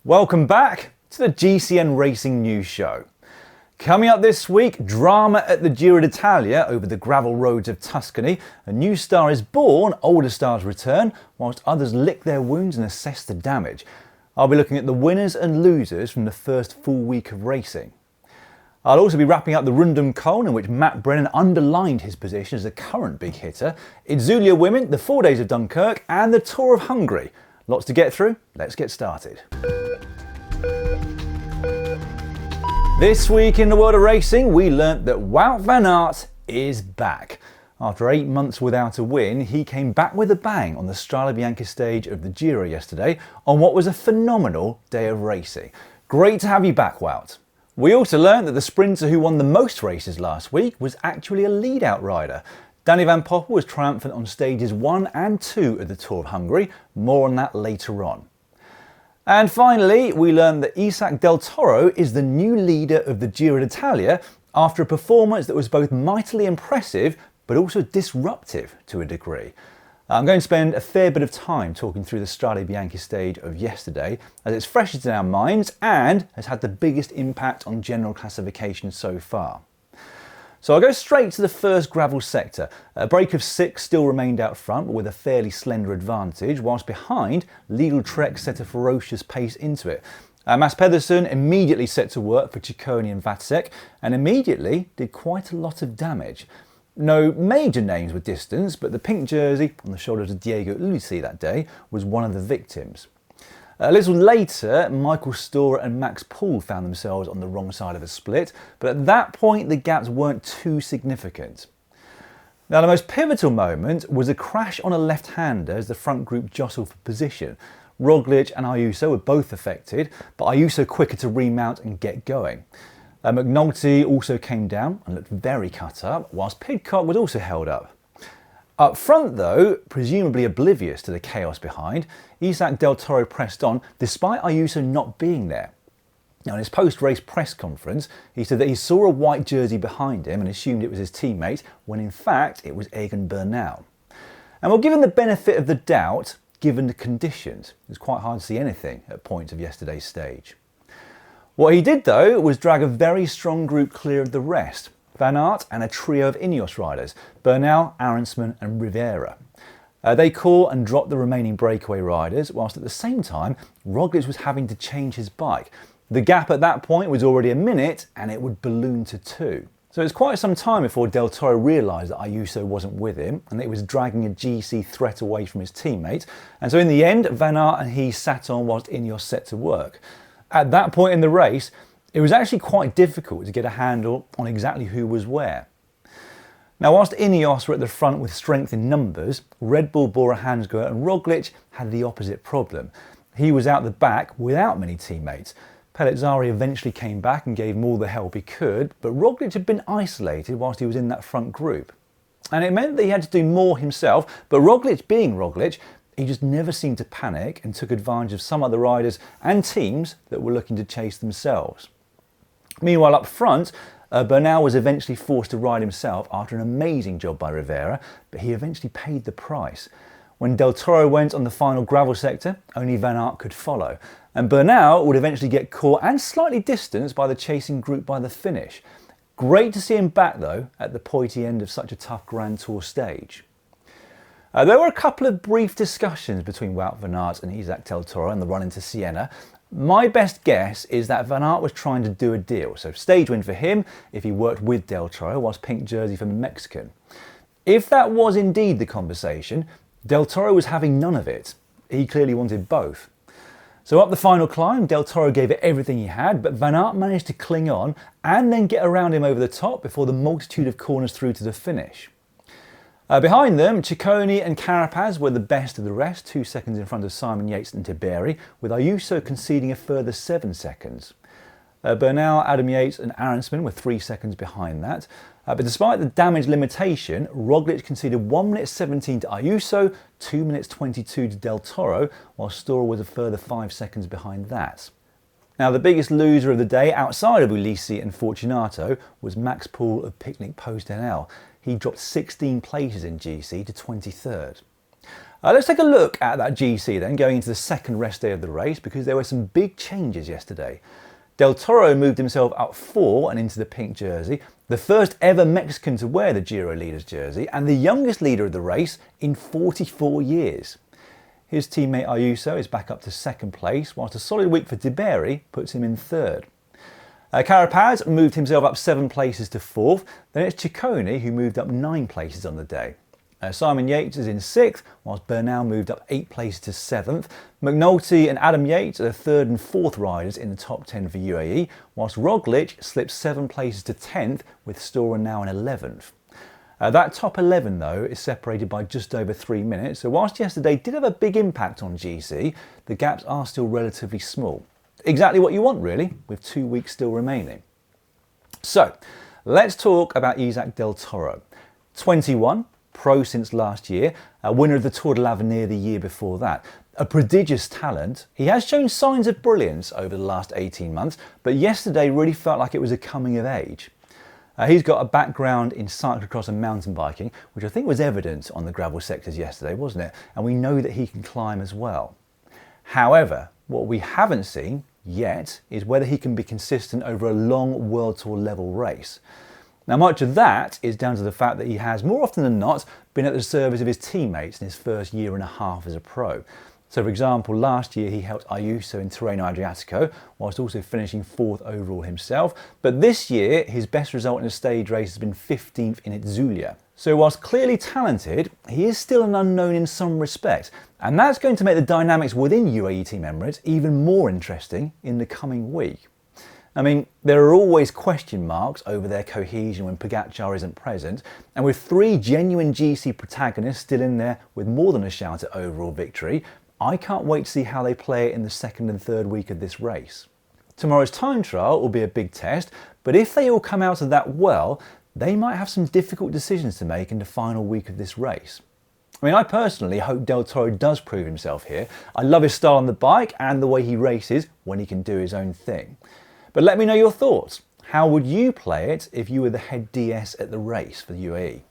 Welcome back to the GCN Racing News Show. Coming up this week, drama at the Giro d'Italia over the gravel roads of Tuscany. A new star is born, older stars return, whilst others lick their wounds and assess the damage. I'll be looking at the winners and losers from the first full week of racing. I'll also be wrapping up the Rundum Köln, in which Matt Brennan underlined his position as the current big hitter, Itzulia Women, the 4 Days of Dunkirk and the Tour of Hungary. Lots to get through, let's get started. This week in the world of racing, we learnt that Wout van Aert is back. After 8 months without a win, he came back with a bang on the Strade Bianche stage of the Giro yesterday on what was a phenomenal day of racing. Great to have you back, Wout. We also learnt that the sprinter who won the most races last week was actually a lead-out rider. Danny van Poppel was triumphant on stages 1 and 2 of the Tour of Hungary. More on that later on. And finally, we learned that Isaac del Toro is the new leader of the Giro d'Italia after a performance that was both mightily impressive but also disruptive to a degree. I'm going to spend a fair bit of time talking through the Strade Bianche stage of yesterday, as it's freshest in our minds and has had the biggest impact on general classification so far. So I'll go straight to the first gravel sector. A break of 6 still remained out front, but with a fairly slender advantage, whilst behind, Lidl Trek set a ferocious pace into it. Mads Pedersen immediately set to work for Ciccone and Vacek, and immediately did quite a lot of damage. No major names were distanced, but the pink jersey on the shoulders of Diego Ulissi that day was one of the victims. A little later, Michael Storer and Max Poole found themselves on the wrong side of a split, but at that point the gaps weren't too significant. Now the most pivotal moment was a crash on a left-hander as the front group jostled for position. Roglič and Ayuso were both affected, but Ayuso quicker to remount and get going. McNulty also came down and looked very cut up, whilst Pidcock was also held up. Up front though, presumably oblivious to the chaos behind, Isaac del Toro pressed on despite Ayuso not being there. Now in his post-race press conference, he said that he saw a white jersey behind him and assumed it was his teammate, when in fact it was Egan Bernal. And well, given the benefit of the doubt, given the conditions, it was quite hard to see anything at points of yesterday's stage. What he did though was drag a very strong group clear of the rest. Van Aert and a trio of Ineos riders, Bernal, Arensman and Rivera. They caught and dropped the remaining breakaway riders, whilst at the same time Roglič was having to change his bike. The gap at that point was already a minute and it would balloon to 2. So it was quite some time before Del Toro realised that Ayuso wasn't with him and that it was dragging a GC threat away from his teammate. And so in the end, Van Aert and he sat on whilst Ineos set to work. At that point in the race, it was actually quite difficult to get a handle on exactly who was where. Now whilst Ineos were at the front with strength in numbers, Red Bull, Bora Hansgrohe and Roglič had the opposite problem. He was out the back without many teammates. Pellizzari eventually came back and gave him all the help he could, but Roglič had been isolated whilst he was in that front group. And it meant that he had to do more himself, but Roglič being Roglič, he just never seemed to panic and took advantage of some other riders and teams that were looking to chase themselves. Meanwhile up front, Bernal was eventually forced to ride himself after an amazing job by Rivera, but he eventually paid the price. When Del Toro went on the final gravel sector, only Van Aert could follow, and Bernal would eventually get caught and slightly distanced by the chasing group by the finish. Great to see him back though at the pointy end of such a tough Grand Tour stage. There were a couple of brief discussions between Wout van Aert and Isaac del Toro in the run into Siena. My best guess is that Van Aert was trying to do a deal, so stage win for him if he worked with Del Toro, whilst pink jersey for the Mexican. If that was indeed the conversation, Del Toro was having none of it. He clearly wanted both. So up the final climb, Del Toro gave it everything he had, but Van Aert managed to cling on and then get around him over the top before the multitude of corners through to the finish. Behind them, Ciccone and Carapaz were the best of the rest, 2 seconds in front of Simon Yates and Tiberi, with Ayuso conceding a further 7 seconds. Bernal, Adam Yates and Arensman were 3 seconds behind that. But despite the damage limitation, Roglič conceded 1 minute 17 to Ayuso, 2 minutes 22 to Del Toro, while Storer was a further 5 seconds behind that. Now the biggest loser of the day outside of Ulissi and Fortunato was Max Poole of Picnic Post NL. He dropped 16 places in GC to 23rd. Let's take a look at that GC then, going into the second rest day of the race, because there were some big changes yesterday. Del Toro moved himself up 4 and into the pink jersey, the first ever Mexican to wear the Giro leader's jersey, and the youngest leader of the race in 44 years. His teammate Ayuso is back up to second place, whilst a solid week for Diberi puts him in third. Carapaz moved himself up 7 places to 4th, then it's Ciccone who moved up 9 places on the day. Simon Yates is in 6th, whilst Bernal moved up 8 places to 7th. McNulty and Adam Yates are the 3rd and 4th riders in the top 10 for UAE, whilst Roglič slips 7 places to 10th, with Stora now in 11th. That top 11 though is separated by just over 3 minutes, so whilst yesterday did have a big impact on GC, the gaps are still relatively small. Exactly what you want really, with 2 weeks still remaining. So, let's talk about Isaac del Toro. 21, pro since last year, a winner of the Tour de l'Avenir the year before that. A prodigious talent. He has shown signs of brilliance over the last 18 months, but yesterday really felt like it was a coming of age. He's got a background in cyclocross and mountain biking, which I think was evident on the gravel sectors yesterday, wasn't it? And we know that he can climb as well. However, what we haven't seen yet is whether he can be consistent over a long World Tour level race. Now, much of that is down to the fact that he has, more often than not, been at the service of his teammates in his first year and a half as a pro. So, for example, last year he helped Ayuso in Tirreno Adriatico, whilst also finishing 4th overall himself. But this year, his best result in a stage race has been 15th in Itzulia. So whilst clearly talented, he is still an unknown in some respects. And that's going to make the dynamics within UAE Team Emirates even more interesting in the coming week. I mean, there are always question marks over their cohesion when Pogačar isn't present, and with 3 genuine GC protagonists still in there with more than a shout at overall victory, I can't wait to see how they play it in the second and third week of this race. Tomorrow's time trial will be a big test, but if they all come out of that well, they might have some difficult decisions to make in the final week of this race. I mean, I personally hope Del Toro does prove himself here. I love his style on the bike and the way he races when he can do his own thing. But let me know your thoughts. How would you play it if you were the head DS at the race for the UAE?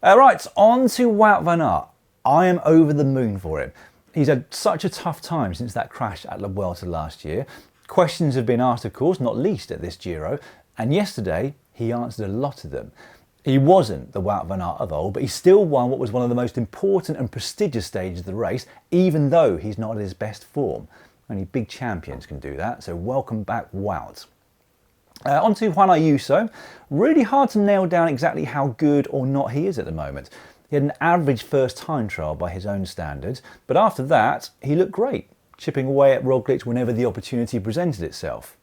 Right, on to Wout van Aert. I am over the moon for him. He's had such a tough time since that crash at La Vuelta last year. Questions have been asked, of course, not least at this Giro, and yesterday he answered a lot of them. He wasn't the Wout van Aert of old, but he still won what was one of the most important and prestigious stages of the race, even though he's not at his best form. Only big champions can do that, so welcome back Wout. On to Juan Ayuso. Really hard to nail down exactly how good or not he is at the moment. He had an average first time trial by his own standards, but after that he looked great, chipping away at Roglič whenever the opportunity presented itself.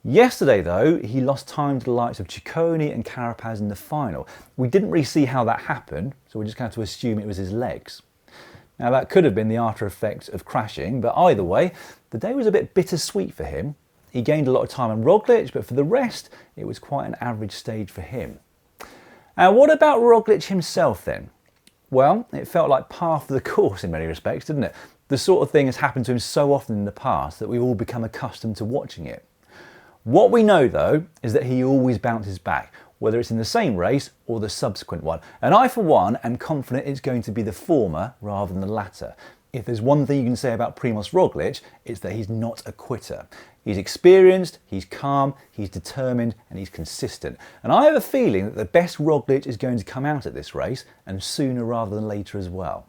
Yesterday though, he lost time to the likes of Ciccone and Carapaz in the final. We didn't really see how that happened, so we're just going to assume it was his legs. Now that could have been the after effects of crashing, but either way, the day was a bit bittersweet for him. He gained a lot of time on Roglič, but for the rest, it was quite an average stage for him. What about Roglič himself then? Well, it felt like par for the course in many respects, didn't it? The sort of thing has happened to him so often in the past that we've all become accustomed to watching it. What we know though, is that he always bounces back, whether it's in the same race or the subsequent one. And I, for one, am confident it's going to be the former rather than the latter. If there's one thing you can say about Primož Roglič, it's that he's not a quitter. He's experienced, he's calm, he's determined, and he's consistent. And I have a feeling that the best Roglič is going to come out at this race, and sooner rather than later as well.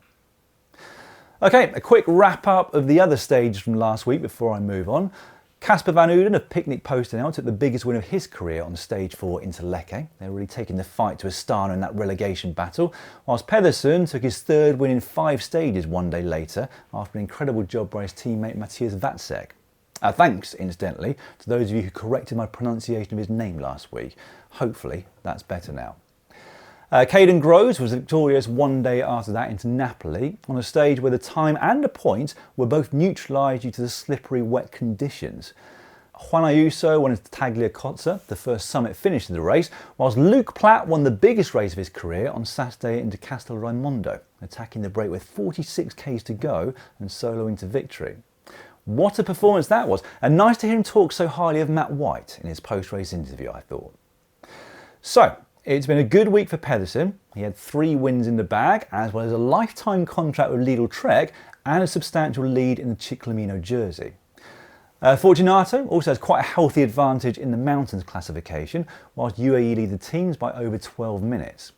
Okay, a quick wrap up of the other stages from last week before I move on. Casper van Uden of Picnic Post-NL took the biggest win of his career on stage 4 into Lecce. They're really taking the fight to Astana in that relegation battle, whilst Pedersen took his 3rd win in 5 stages one day later after an incredible job by his teammate Matthias Vacek. Thanks, incidentally, to those of you who corrected my pronunciation of his name last week. Hopefully that's better now. Caden Groves was victorious one day after that into Napoli on a stage where the time and the points were both neutralised due to the slippery wet conditions. Juan Ayuso won into Tagliacozza, the first summit finish of the race, whilst Luke Platt won the biggest race of his career on Saturday into Castel Raimondo, attacking the break with 46 k's to go and soloing to victory. What a performance that was, and nice to hear him talk so highly of Matt White in his post-race interview, I thought. So, It's been a good week for Pedersen. He had 3 wins in the bag, as well as a lifetime contract with Lidl Trek and a substantial lead in the Ciclamino jersey. Fortunato also has quite a healthy advantage in the mountains classification, whilst UAE lead the teams by over 12 minutes.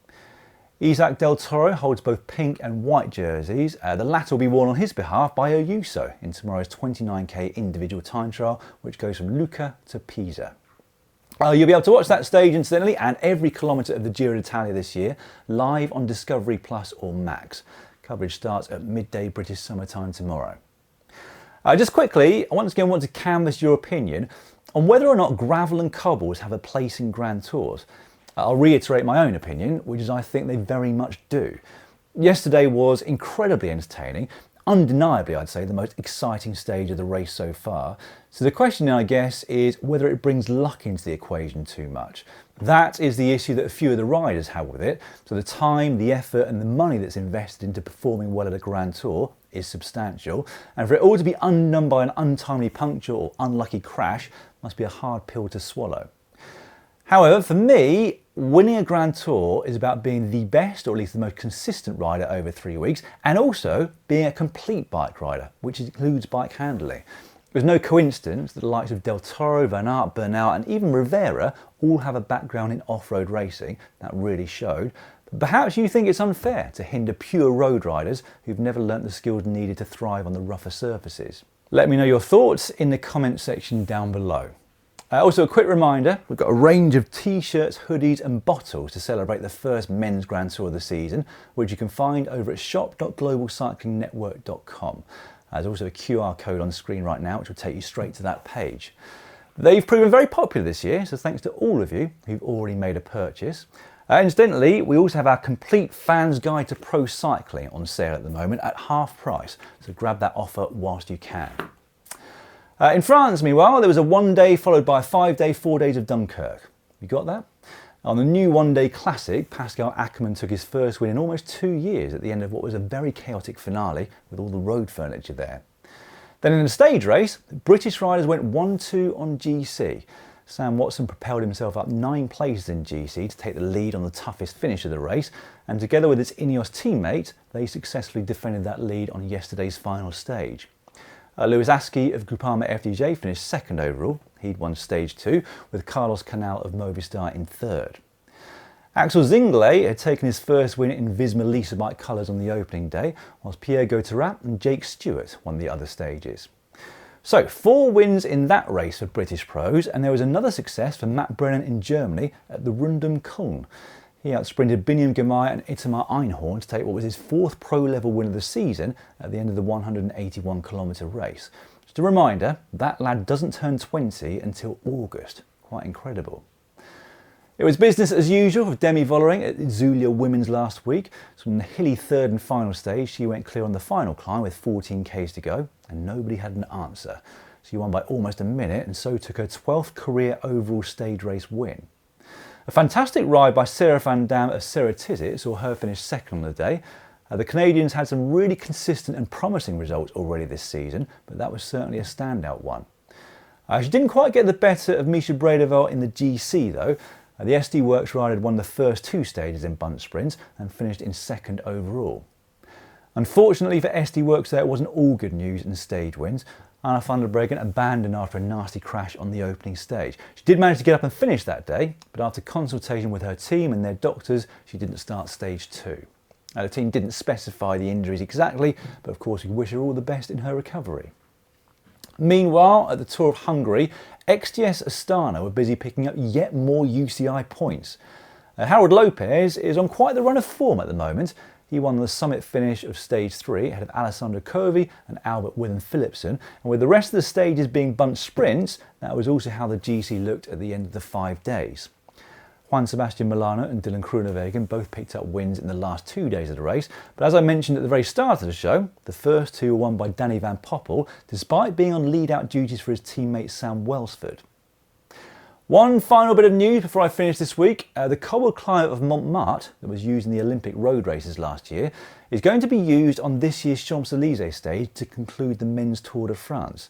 Isaac del Toro holds both pink and white jerseys. The latter will be worn on his behalf by Ayuso in tomorrow's 29k individual time trial, which goes from Lucca to Pisa. You'll be able to watch that stage incidentally and every kilometre of the Giro d'Italia this year live on Discovery Plus or Max. Coverage starts at midday British summertime tomorrow. Just quickly, I once again want to canvass your opinion on whether or not gravel and cobbles have a place in Grand Tours. I'll reiterate my own opinion, which is I think they very much do. Yesterday was incredibly entertaining. Undeniably, I'd say, the most exciting stage of the race so far. So the question, I guess, is whether it brings luck into the equation too much. That is the issue that a few of the riders have with it. So the time, the effort and the money that's invested into performing well at a Grand Tour is substantial. And for it all to be undone by an untimely puncture or unlucky crash must be a hard pill to swallow. However, for me, winning a Grand Tour is about being the best, or at least the most consistent rider over 3 weeks, and also being a complete bike rider, which includes bike handling. It was no coincidence that the likes of Del Toro, Van Aert, Bernal and even Rivera all have a background in off-road racing. That really showed. But perhaps you think it's unfair to hinder pure road riders who've never learnt the skills needed to thrive on the rougher surfaces. Let me know your thoughts in the comment section down below. Also a quick reminder, we've got a range of t-shirts, hoodies and bottles to celebrate the first men's Grand Tour of the season, which you can find over at shop.globalcyclingnetwork.com. There's also a QR code on the screen right now, which will take you straight to that page. They've proven very popular this year, so thanks to all of you who've already made a purchase. Incidentally, we also have our complete Fan's Guide to Pro Cycling on sale at the moment at half price, so grab that offer whilst you can. In France, meanwhile, there was a 1 day followed by a 5 day, 4 days of Dunkirk. You got that? On the new 1 day classic, Pascal Ackermann took his first win in almost 2 years at the end of what was a very chaotic finale with all the road furniture there. Then in the stage race, British riders went 1-2 on GC. Sam Watson propelled himself up 9 places in GC to take the lead on the toughest finish of the race, and together with his Ineos teammate, they successfully defended that lead on yesterday's final stage. Lewis Askey of Groupama FDJ finished second overall. He'd won stage 2, with Carlos Canal of Movistar in third. Axel Zinglet had taken his first win in Visma Lease bike colours on the opening day, whilst Pierre Gauthierat and Jake Stewart won the other stages. So 4 wins in that race for British pros, and there was another success for Matt Brennan in Germany at the Rundum Köln. He outsprinted Biniam Girmay and Itamar Einhorn to take what was his 4th pro-level win of the season at the end of the 181km race. Just a reminder, that lad doesn't turn 20 until August. Quite incredible. It was business as usual for Demi Vollering at Itzulia Women's last week. So from the hilly 3rd and final stage, she went clear on the final climb with 14k's to go, and nobody had an answer. She won by almost a minute and so took her 12th career overall stage race win. A fantastic ride by Sarah van Dam of Sarah Tizet saw her finish second on the day. The Canadians had some really consistent and promising results already this season, but that was certainly a standout one. She didn't quite get the better of Misha Bredeveld in the GC though. The SD Works rider had won the first 2 stages in bunt sprints and finished in second overall. Unfortunately for SD Works there, it wasn't all good news in stage wins. Anna van der Breggen abandoned after a nasty crash on the opening stage. She did manage to get up and finish that day, but after consultation with her team and their doctors, she didn't start stage 2. The team didn't specify the injuries exactly, but of course we wish her all the best in her recovery. Meanwhile, at the Tour of Hungary, XTS Astana were busy picking up yet more UCI points. Harold Lopez is on quite the run of form at the moment. He won the summit finish of stage 3 ahead of Alessandro Covi and Albert Withen Philipsen, and with the rest of the stages being bunt sprints, that was also how the GC looked at the end of the 5 days. Juan Sebastian Milano and Dylan Groenewegen both picked up wins in the last 2 days of the race, but as I mentioned at the very start of the show, the first 2 were won by Danny van Poppel, despite being on lead-out duties for his teammate Sam Welsford. One final bit of news before I finish this week. The cobbled climb of Montmartre that was used in the Olympic road races last year is going to be used on this year's Champs-Élysées stage to conclude the men's Tour de France.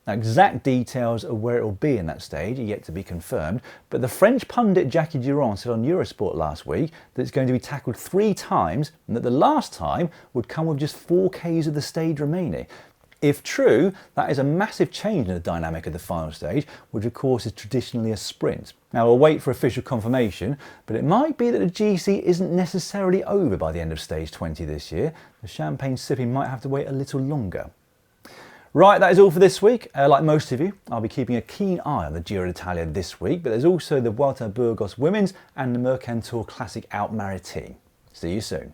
Now, exact details of where it will be in that stage are yet to be confirmed, but the French pundit Jackie Durand said on Eurosport last week that it's going to be tackled 3 times and that the last time would come with just 4 Ks of the stage remaining. If true, that is a massive change in the dynamic of the final stage, which of course is traditionally a sprint. Now we'll wait for official confirmation, but it might be that the GC isn't necessarily over by the end of stage 20 this year. The champagne sipping might have to wait a little longer. Right, that is all for this week. Like most of you, I'll be keeping a keen eye on the Giro d'Italia this week, but there's also the Vuelta a Burgos Women's and the Mercantour Classic Alpes Maritimes. See you soon.